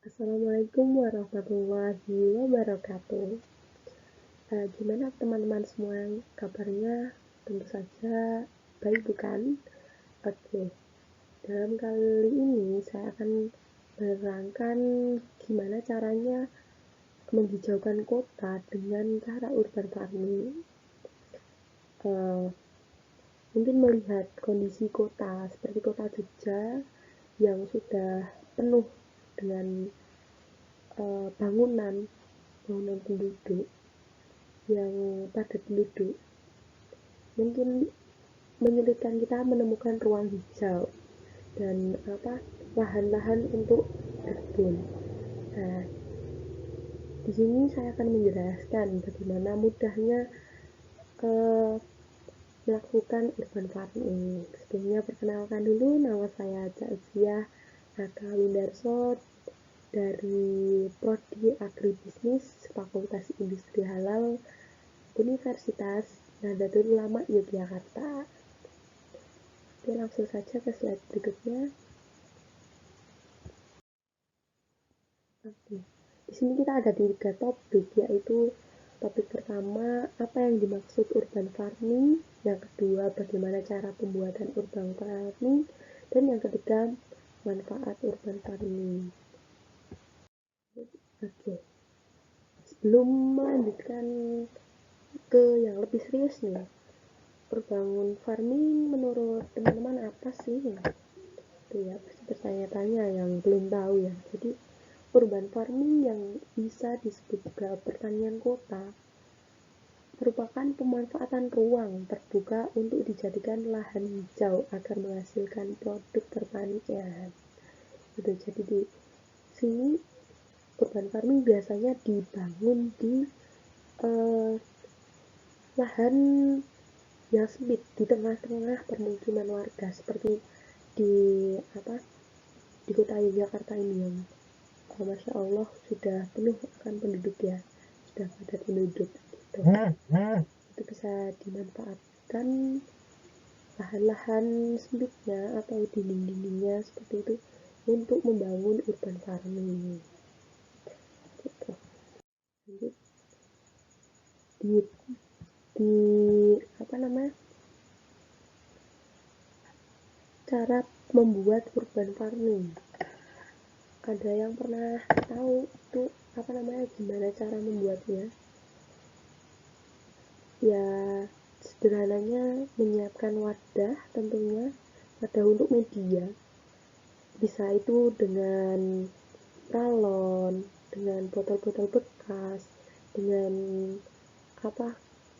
Assalamualaikum warahmatullahi wabarakatuh. Gimana teman-teman semua kabarnya? Tentu saja baik, bukan? Oke, dalam kali ini saya akan menerangkan gimana caranya menghijaukan kota dengan cara urban farming. Mungkin melihat kondisi kota seperti kota Jogja yang sudah penuh dengan bangunan penduduk yang padat penduduk, mungkin menyulitkan kita menemukan ruang hijau dan lahan-lahan untuk berkebun. Nah, di sini saya akan menjelaskan bagaimana mudahnya melakukan urban farming. Sebelumnya perkenalkan dulu, nama saya Cazia Aka Windarso dari Prodi Agribisnis Fakultas Industri Halal Universitas Nahdlatul Ulama Yogyakarta. Oke, langsung saja ke slide berikutnya. Oke, di sini kita ada 3 topik, yaitu topik pertama, apa yang dimaksud urban farming, yang kedua, bagaimana cara pembuatan urban farming, dan yang ketiga, manfaat urban farming. Oke, sebelum melanjutkan ke yang lebih serius nih, urban farming menurut teman-teman apa sih? Itu ya, pasti bertanya-tanya yang belum tahu ya. Jadi urban farming yang bisa disebut juga pertanian kota merupakan pemanfaatan ruang terbuka untuk dijadikan lahan hijau agar menghasilkan produk pertanian. Itu jadi di sini urban farming biasanya dibangun di lahan yang sempit di tengah-tengah permukiman warga, seperti di kota Yogyakarta ini yang Masya Allah sudah penuh akan penduduk ya, sudah padat penduduk gitu. Itu bisa dimanfaatkan lahan-lahan sempitnya atau dinding-dindingnya seperti itu untuk membangun urban farming gitu. Lanjut di cara membuat urban farming. Ada yang pernah tahu itu gimana cara membuatnya? Ya, sederhananya menyiapkan wadah, tentunya wadah untuk media, bisa itu dengan galon, dengan botol-botol bekas, dengan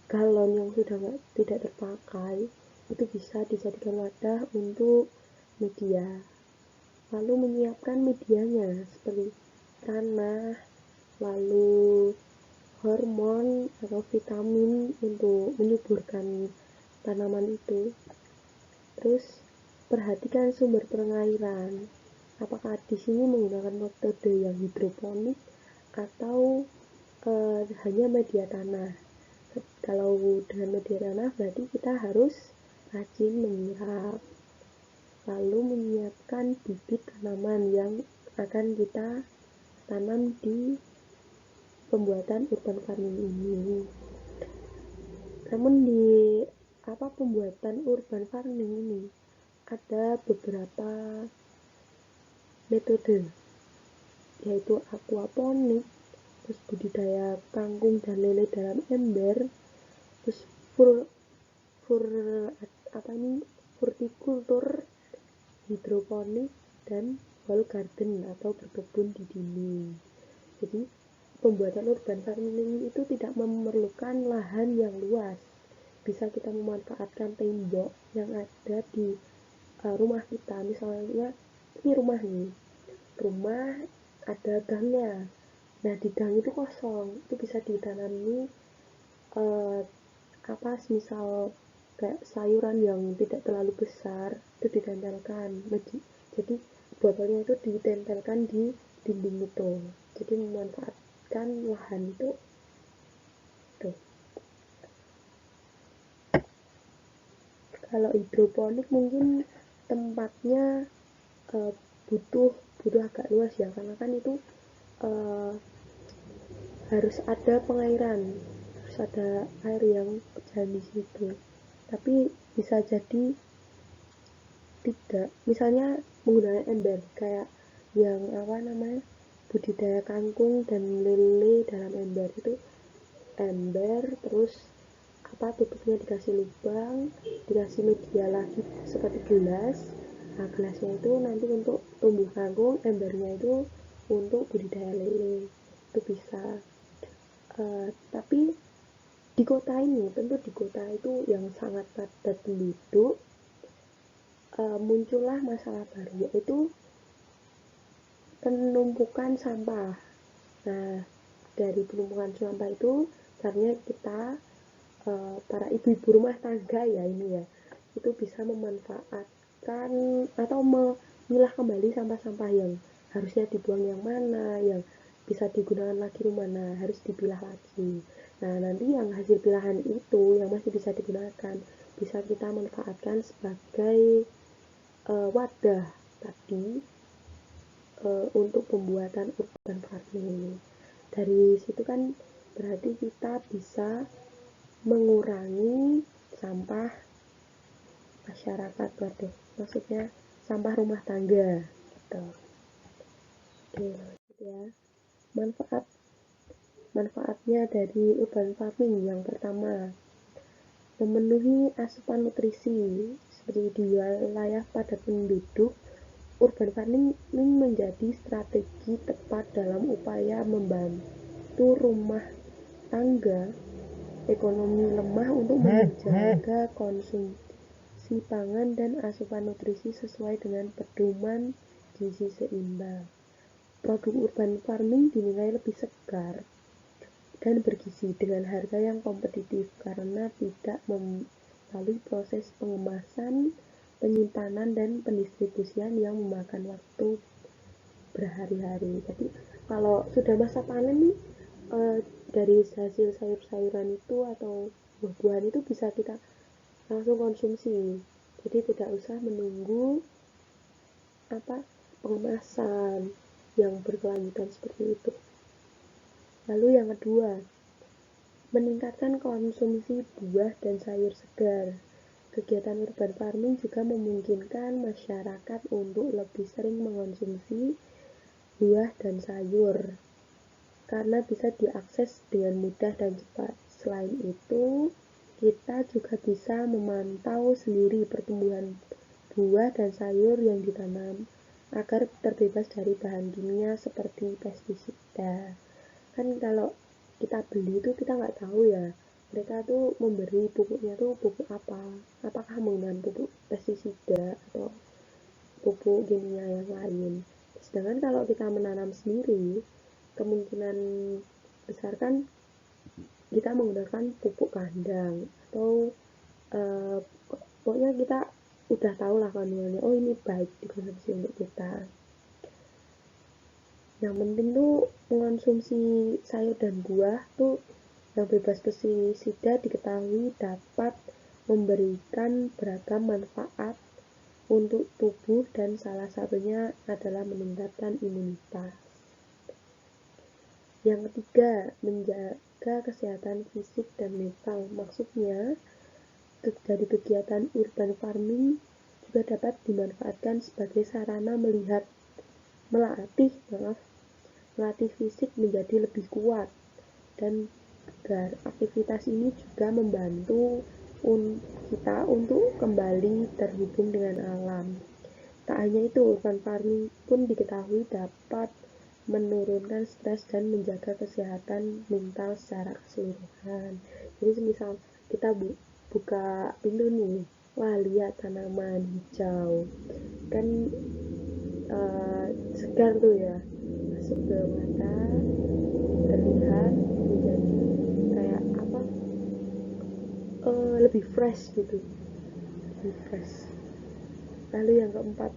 galon yang sudah tidak terpakai, itu bisa dijadikan wadah untuk media. Lalu menyiapkan medianya seperti tanah, lalu hormon atau vitamin untuk menyuburkan tanaman itu. Terus perhatikan sumber pengairan, apakah di sini menggunakan metode yang hidroponik atau hanya media tanah. Kalau dengan media tanah berarti kita harus rajin menyiram, lalu menyiapkan bibit tanaman yang akan kita tanam di pembuatan urban farming ini. Namun di pembuatan urban farming ini ada beberapa metode, yaitu aquaponik, terus budidaya kangkung dan lele dalam ember, terus hortikultur, hidroponik, dan wall garden atau berkebun di dinding. Jadi pembuatan urban farming itu tidak memerlukan lahan yang luas, bisa kita memanfaatkan tembok yang ada di rumah kita. Misalnya ini rumah ada gangnya, nah di gang itu kosong, itu bisa ditanami misal kayak sayuran yang tidak terlalu besar, itu ditempelkan. Jadi botolnya itu ditempelkan di dinding itu, jadi memanfaatkan lahan itu. Tuh. Kalau hidroponik mungkin tempatnya butuh agak luas ya, karena kan itu uh, harus ada pengairan, harus ada air yang berjalan di situ. Tapi bisa jadi tidak, misalnya menggunakan ember kayak yang apa namanya, budidaya kangkung dan lele dalam ember itu, ember terus apa, tutupnya dikasih lubang, dikasih media lagi seperti gelas. Nah, gelasnya itu nanti untuk tumbuh kangkung, embernya itu untuk budidaya lele. Itu bisa. Tapi di kota ini, tentu di kota itu yang sangat padat penduduk, muncullah masalah baru, yaitu penumpukan sampah. Nah, dari penumpukan sampah itu sebenarnya kita, para ibu-ibu rumah tangga ya ini ya, itu bisa memanfaatkan atau memilah kembali sampah-sampah yang harusnya dibuang yang mana, yang bisa digunakan lagi yang mana, harus dipilah lagi. Nah, nanti yang hasil pilahan itu yang masih bisa digunakan bisa kita manfaatkan sebagai wadah tadi, untuk pembuatan urban farming. Dari situ kan berarti kita bisa mengurangi sampah masyarakat, waduh, maksudnya sampah rumah tangga gitu. Oke, ya. Manfaatnya dari urban farming yang pertama, memenuhi asupan nutrisi. Seperti di wilayah padat penduduk, urban farming menjadi strategi tepat dalam upaya membantu rumah tangga ekonomi lemah untuk menjaga konsumsi pangan dan asupan nutrisi sesuai dengan pedoman gizi seimbang. Produk urban farming dinilai lebih segar dan bergizi dengan harga yang kompetitif karena tidak melalui proses pengemasan, penyimpanan, dan pendistribusian yang memakan waktu berhari-hari. Jadi kalau sudah masa panen nih, dari hasil sayur-sayuran itu atau buah-buahan itu bisa kita langsung konsumsi. Jadi tidak usah menunggu apa, pengemasan yang berkelanjutan seperti itu. Lalu yang kedua, meningkatkan konsumsi buah dan sayur segar. Kegiatan urban farming juga memungkinkan masyarakat untuk lebih sering mengonsumsi buah dan sayur karena bisa diakses dengan mudah dan cepat. Selain itu, kita juga bisa memantau sendiri pertumbuhan buah dan sayur yang ditanam agar terbebas dari bahan kimia seperti pestisida. Kan kalau kita beli itu kita nggak tahu ya, mereka tuh memberi pupuknya tuh pupuk apa, apakah menggunakan pupuk pestisida atau pupuk kimia yang lain. Sedangkan kalau kita menanam sendiri, kemungkinan besar kan kita menggunakan pupuk kandang atau pokoknya kita udah tahu lah kandungannya, oh ini baik dikonsumsi untuk kita. Yang penting tuh mengonsumsi sayur dan buah tuh yang bebas pestisida diketahui dapat memberikan beragam manfaat untuk tubuh dan salah satunya adalah meningkatkan imunitas. Yang ketiga, menjaga kesehatan fisik dan mental. Maksudnya, dari kegiatan urban farming juga dapat dimanfaatkan sebagai sarana melatih fisik menjadi lebih kuat dan bugar. Aktivitas ini juga membantu kita untuk kembali terhubung dengan alam. Tak hanya itu, urban farming pun diketahui dapat menurunkan stres dan menjaga kesehatan mental secara keseluruhan. Jadi misal kita buka pintu nih, wah lihat tanaman hijau, kan segar tuh ya, masuk ke mata, terlihat menjadi kayak apa, lebih fresh gitu, lebih fresh. Lalu yang keempat,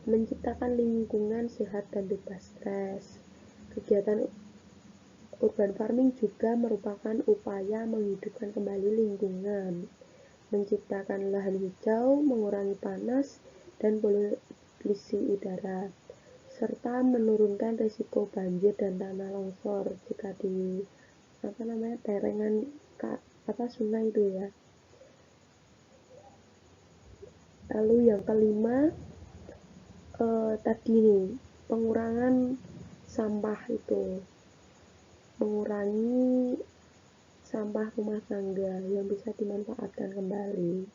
menciptakan lingkungan sehat dan bebas stres. Kegiatan urban farming juga merupakan upaya menghidupkan kembali lingkungan, menciptakan lahan hijau, mengurangi panas dan polusi udara, serta menurunkan risiko banjir dan tanah longsor jika di perengan sungai itu ya. Lalu yang kelima, tadi nih, pengurangan sampah itu, mengurangi sampah rumah tangga yang bisa dimanfaatkan kembali.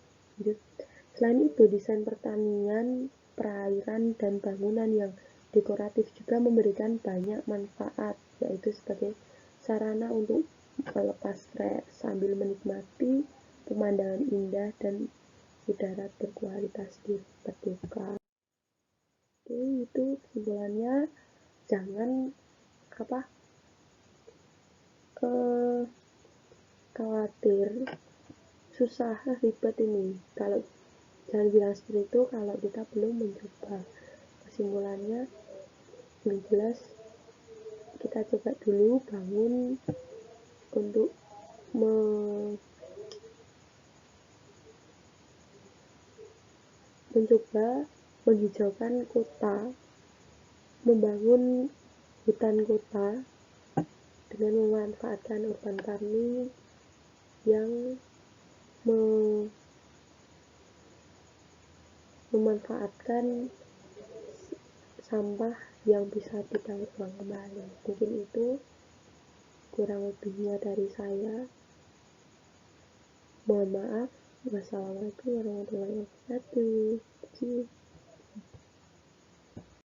Selain itu, desain pertanian, perairan, dan bangunan yang dekoratif juga memberikan banyak manfaat, yaitu sebagai sarana untuk melepas stres sambil menikmati pemandangan indah dan udara berkualitas di terbuka. Oke, itu kesimpulannya, jangan khawatir, susah, ribet ini. Kalau jangan bilang seperti itu kalau kita belum mencoba. Kesimpulannya, yang jelas kita coba dulu bangun untuk mencoba menghijaukan kota, membangun hutan kota dengan memanfaatkan urban farming yang memanfaatkan sampah yang bisa didaur ulang kembali. Mungkin itu kurang lebihnya dari saya. Mohon maaf. Wassalamualaikum warahmatullahi wabarakatuh.